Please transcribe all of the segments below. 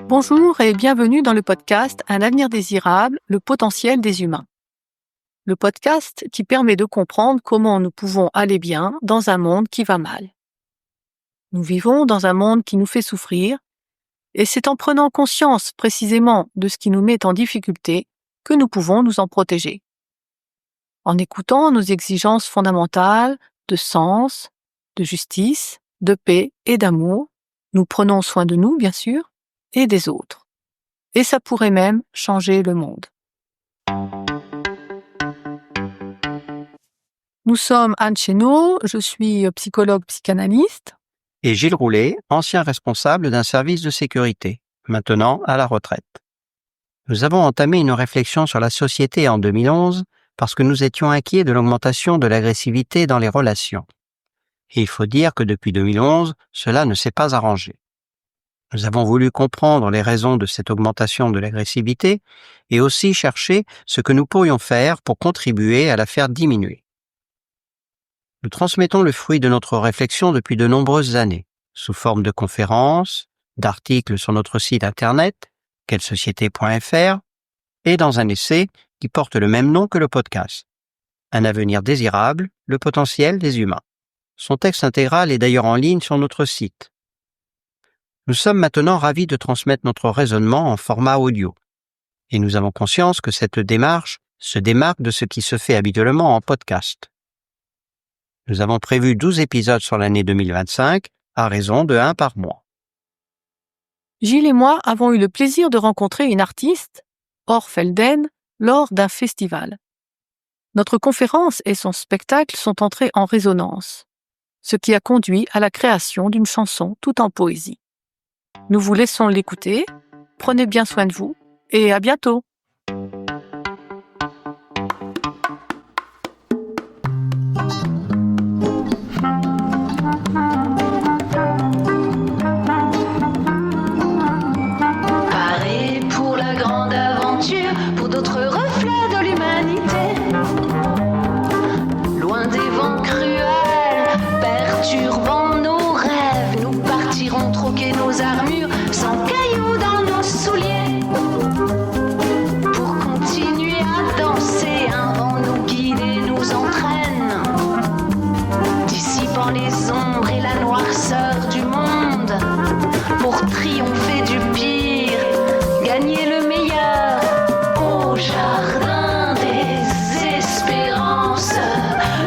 Bonjour et bienvenue dans le podcast Un avenir désirable, le potentiel des humains. Le podcast qui permet de comprendre comment nous pouvons aller bien dans un monde qui va mal. Nous vivons dans un monde qui nous fait souffrir et c'est en prenant conscience précisément de ce qui nous met en difficulté que nous pouvons nous en protéger. En écoutant nos exigences fondamentales de sens, de justice, de paix et d'amour, nous prenons soin de nous, bien sûr, et des autres. Et ça pourrait même changer le monde. Nous sommes Anne Chénaud, je suis psychologue psychanalyste. Et Gilles Roulet, ancien responsable d'un service de sécurité, maintenant à la retraite. Nous avons entamé une réflexion sur la société en 2011 parce que nous étions inquiets de l'augmentation de l'agressivité dans les relations. Et il faut dire que depuis 2011, cela ne s'est pas arrangé. Nous avons voulu comprendre les raisons de cette augmentation de l'agressivité et aussi chercher ce que nous pourrions faire pour contribuer à la faire diminuer. Nous transmettons le fruit de notre réflexion depuis de nombreuses années, sous forme de conférences, d'articles sur notre site internet, quelsociété.fr, et dans un essai qui porte le même nom que le podcast. Un avenir désirable, le potentiel des humains. Son texte intégral est d'ailleurs en ligne sur notre site. Nous sommes maintenant ravis de transmettre notre raisonnement en format audio. Et nous avons conscience que cette démarche se démarque de ce qui se fait habituellement en podcast. Nous avons prévu 12 épisodes sur l'année 2025, à raison de 1 par mois. Gilles et moi avons eu le plaisir de rencontrer une artiste, Or Felden, lors d'un festival. Notre conférence et son spectacle sont entrés en résonance, ce qui a conduit à la création d'une chanson tout en poésie. Nous vous laissons l'écouter, prenez bien soin de vous et à bientôt. Paré pour la grande aventure, pour d'autres reflets de l'humanité. Loin des vents cruels, perturbant nos rêves, nous partirons troquer nos armures sans cailloux dans nos souliers. Pour continuer à danser, un vent nous guide et nous entraîne, dissipant les ombres et la noirceur du monde, pour triompher du pire, gagner le meilleur. Au jardin des espérances,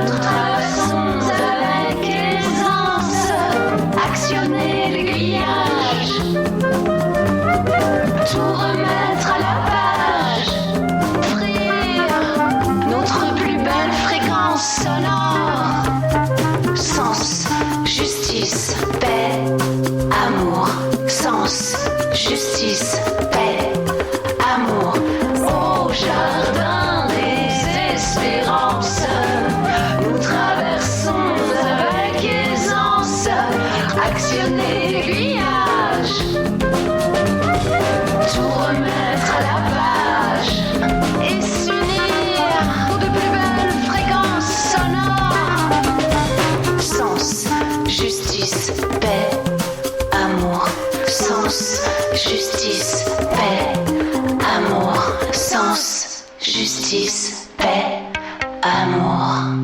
nous traversons avec aisance, actionner l'aiguillage, tout remettre à la page, offrir notre plus belle fréquence sonore. Sens, justice, paix, amour. Sens, justice, paix, amour. Au jardin des espérances, nous traversons avec aisance, actionner l'aiguillage, tout remettre à la page et s'unir pour de plus belles fréquences sonores. Sens, justice, paix, amour. Sens, justice, paix, amour. Sens, justice, paix, amour.